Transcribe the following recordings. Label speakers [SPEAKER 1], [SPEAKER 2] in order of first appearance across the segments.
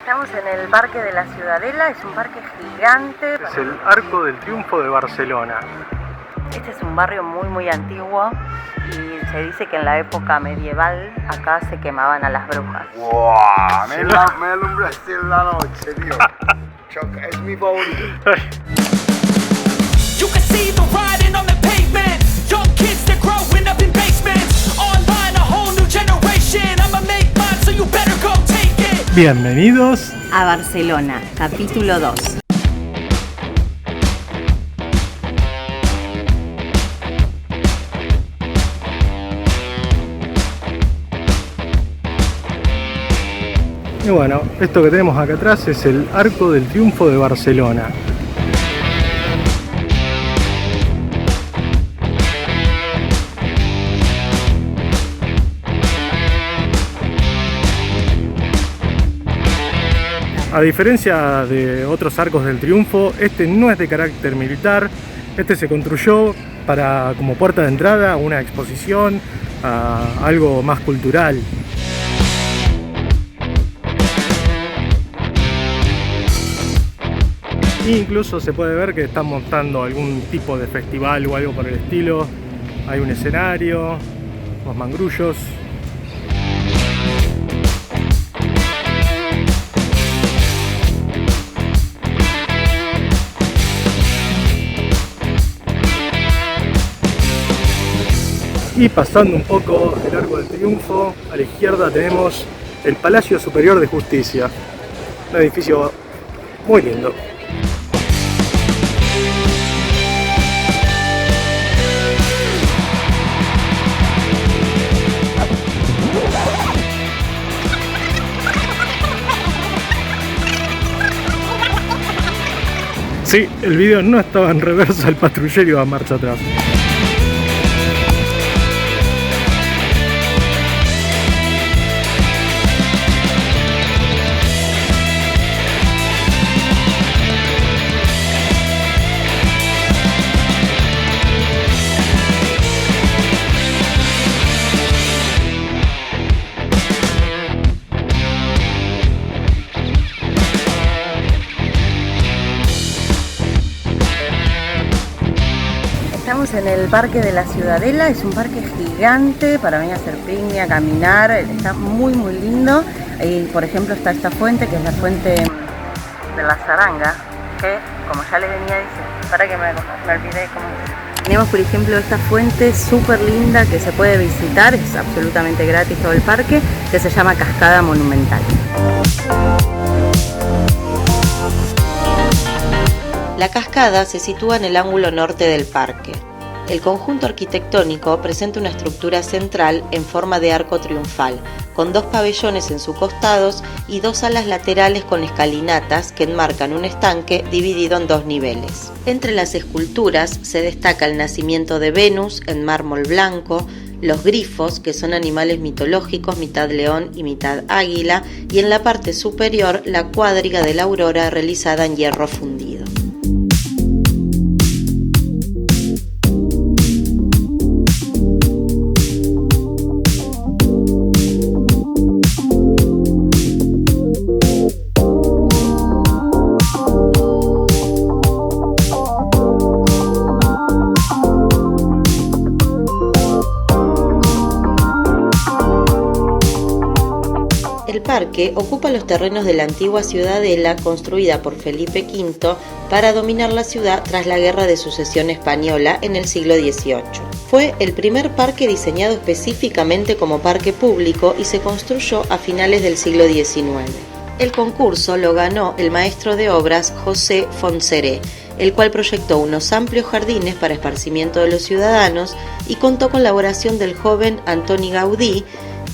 [SPEAKER 1] Estamos en el Parque de la Ciudadela, es un parque gigante.
[SPEAKER 2] Es el Arco del Triunfo de Barcelona.
[SPEAKER 1] Este es un barrio muy antiguo y se dice que en la época medieval acá se quemaban a las brujas.
[SPEAKER 3] ¡Wow! Me alumbraste en la noche, tío. Choc, es mi favorito.
[SPEAKER 4] You can see the riding on the pavement. Young kids, they're growing up in basements. Online, a whole new generation. I'ma make mine, so you better go take it.
[SPEAKER 2] Bienvenidos
[SPEAKER 1] A Barcelona, capítulo 2.
[SPEAKER 2] Y bueno, esto que tenemos acá atrás es el Arco del Triunfo de Barcelona. A diferencia de otros arcos del triunfo, este no es de carácter militar. Este se construyó como puerta de entrada a una exposición, a algo más cultural. Incluso se puede ver que están montando algún tipo de festival o algo por el estilo. Hay un escenario, unos mangrullos. Y pasando un poco el Arco del Triunfo, a la izquierda tenemos el Palacio Superior de Justicia. Un edificio muy lindo. Sí, el video no estaba en reversa, el patrullero iba a marcha atrás.
[SPEAKER 1] Estamos en el Parque de la Ciudadela, es un parque gigante para venir a hacer picnic, a caminar, está muy lindo. Ahí, por ejemplo, está esta fuente, que es la fuente de la Zaranga, que, como ya les venía diciendo, para que me olvidé cómo es. Tenemos, por ejemplo, esta fuente súper linda que se puede visitar, es absolutamente gratis todo el parque, que se llama Cascada Monumental.
[SPEAKER 5] La cascada se sitúa en el ángulo norte del parque. El conjunto arquitectónico presenta una estructura central en forma de arco triunfal, con dos pabellones en sus costados y dos alas laterales con escalinatas que enmarcan un estanque dividido en dos niveles. Entre las esculturas se destaca el nacimiento de Venus en mármol blanco, los grifos, que son animales mitológicos, mitad león y mitad águila, y en la parte superior la cuadriga de la aurora realizada en hierro fundido. El parque ocupa los terrenos de la antigua ciudadela construida por Felipe V para dominar la ciudad tras la Guerra de Sucesión Española en el siglo XVIII. Fue el primer parque diseñado específicamente como parque público y se construyó a finales del siglo XIX. El concurso lo ganó el maestro de obras José Fontseré, el cual proyectó unos amplios jardines para esparcimiento de los ciudadanos y contó con la colaboración del joven Antoni Gaudí,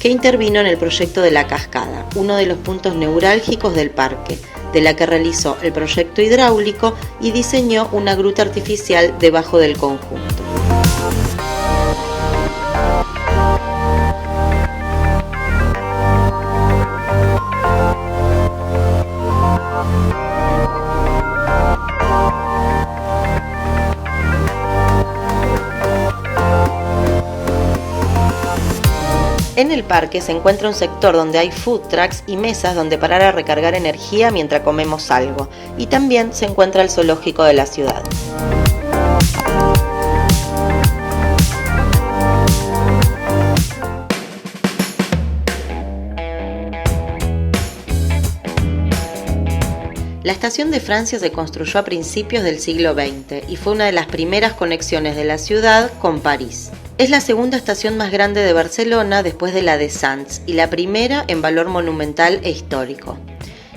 [SPEAKER 5] que intervino en el proyecto de la cascada, uno de los puntos neurálgicos del parque, de la que realizó el proyecto hidráulico y diseñó una gruta artificial debajo del conjunto. En el parque se encuentra un sector donde hay food trucks y mesas donde parar a recargar energía mientras comemos algo, y también se encuentra el zoológico de la ciudad. La estación de Francia se construyó a principios del siglo XX y fue una de las primeras conexiones de la ciudad con París. Es la segunda estación más grande de Barcelona después de la de Sants y la primera en valor monumental e histórico.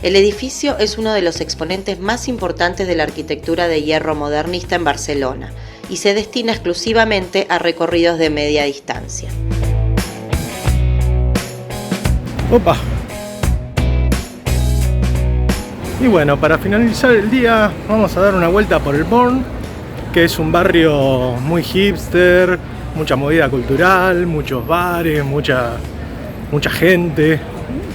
[SPEAKER 5] El edificio es uno de los exponentes más importantes de la arquitectura de hierro modernista en Barcelona y se destina exclusivamente a recorridos de media distancia.
[SPEAKER 2] Opa. Y bueno, para finalizar el día vamos a dar una vuelta por el Born, que es un barrio muy hipster, mucha movida cultural, muchos bares, mucha gente.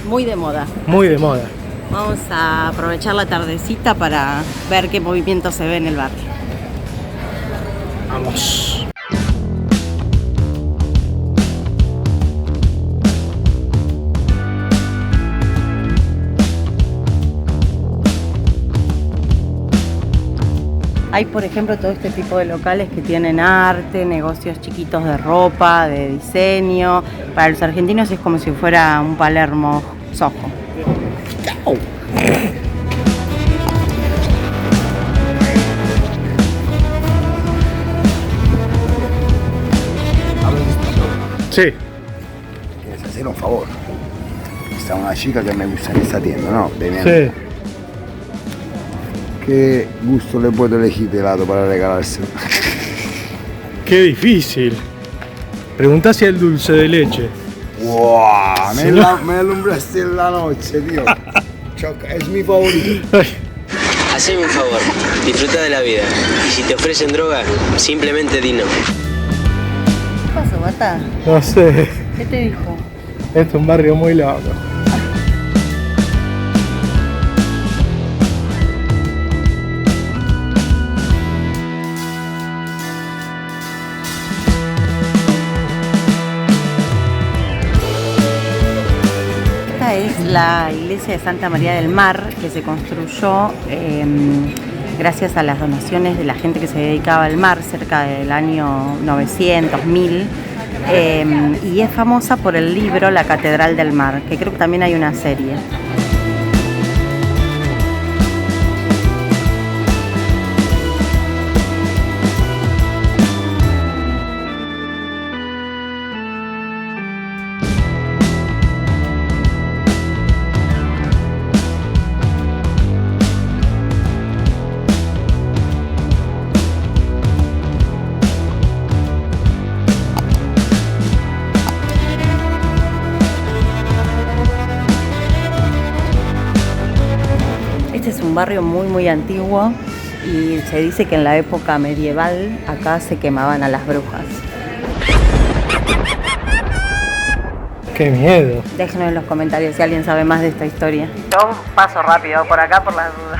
[SPEAKER 1] Muy de moda.
[SPEAKER 2] Muy de moda.
[SPEAKER 1] Vamos a aprovechar la tardecita para ver qué movimiento se ve en el barrio.
[SPEAKER 2] Vamos.
[SPEAKER 1] Hay, por ejemplo, todo este tipo de locales que tienen arte, negocios chiquitos de ropa, de diseño. Para los argentinos es como si fuera un Palermo Soho.
[SPEAKER 2] Sí.
[SPEAKER 3] ¿Quieres hacer un favor? Está una chica que me gusta en esta tienda, ¿no? De mi
[SPEAKER 2] Sí.
[SPEAKER 3] amiga. ¿Qué gusto le puedo elegir de helado para regalárselo?
[SPEAKER 2] Qué difícil. Preguntá si hay dulce de leche.
[SPEAKER 3] ¡Wow!
[SPEAKER 2] Sí,
[SPEAKER 3] Me alumbraste en la noche, tío. Choc, es mi favorito.
[SPEAKER 2] Ay,
[SPEAKER 6] Haceme un favor, disfruta de la vida. Y si te ofrecen droga, simplemente di no.
[SPEAKER 1] ¿Qué pasó, Bata?
[SPEAKER 2] no sé.
[SPEAKER 1] ¿Qué te dijo?
[SPEAKER 2] Este es un barrio muy loco.
[SPEAKER 1] Esta es la iglesia de Santa María del Mar, que se construyó gracias a las donaciones de la gente que se dedicaba al mar cerca del año 900, 1000. Y es famosa por el libro La Catedral del Mar, que creo que también hay una serie. Este es un barrio muy antiguo y se dice que en la época medieval acá se quemaban a las brujas.
[SPEAKER 2] Qué miedo.
[SPEAKER 1] Déjenos en los comentarios si alguien sabe más de esta historia. Yo paso rápido por acá por las dudas.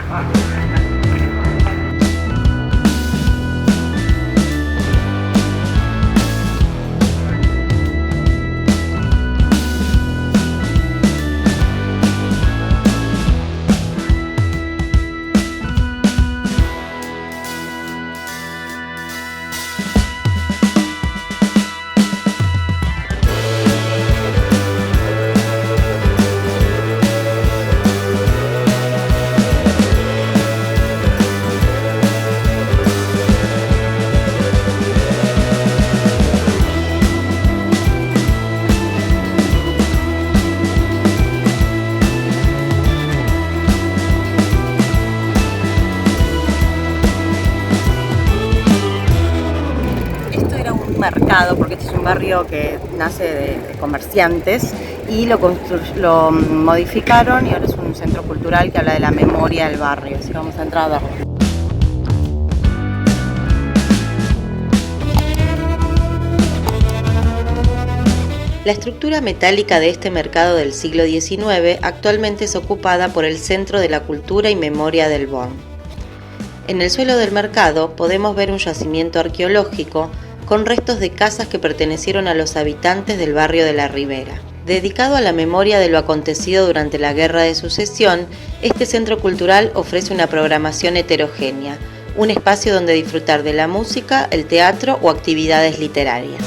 [SPEAKER 1] Mercado, porque este es un barrio que nace de comerciantes y lo modificaron y ahora es un centro cultural que habla de la memoria del barrio, así que vamos a entrar a verlo.
[SPEAKER 5] La estructura metálica de este mercado del siglo XIX actualmente es ocupada por el Centro de la Cultura y Memoria del Born. En el suelo del mercado podemos ver un yacimiento arqueológico con restos de casas que pertenecieron a los habitantes del barrio de la Ribera. Dedicado a la memoria de lo acontecido durante la Guerra de Sucesión, este centro cultural ofrece una programación heterogénea, un espacio donde disfrutar de la música, el teatro o actividades literarias.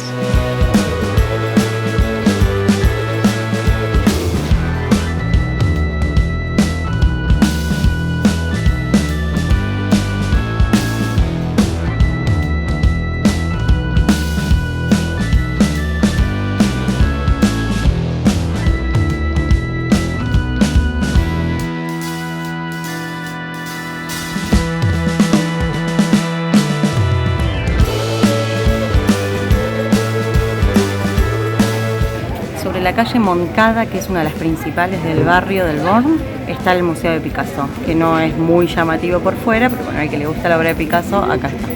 [SPEAKER 1] Sobre la calle Moncada, que es una de las principales del barrio del Born, está el Museo de Picasso, que no es muy llamativo por fuera, pero bueno, al que le gusta la obra de Picasso, acá está.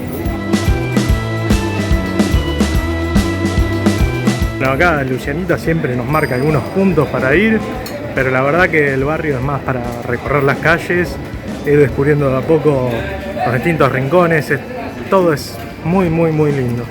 [SPEAKER 2] Bueno, acá Lucianita siempre nos marca algunos puntos para ir, pero la verdad que el barrio es más para recorrer las calles, ir descubriendo de a poco los distintos rincones, todo es muy lindo.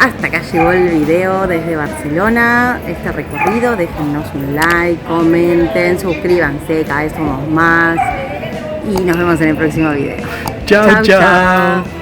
[SPEAKER 1] Hasta acá llegó el video desde Barcelona, este recorrido. Déjennos un like, comenten, suscríbanse, cada vez somos más y nos vemos en el próximo video.
[SPEAKER 2] Chao, chao.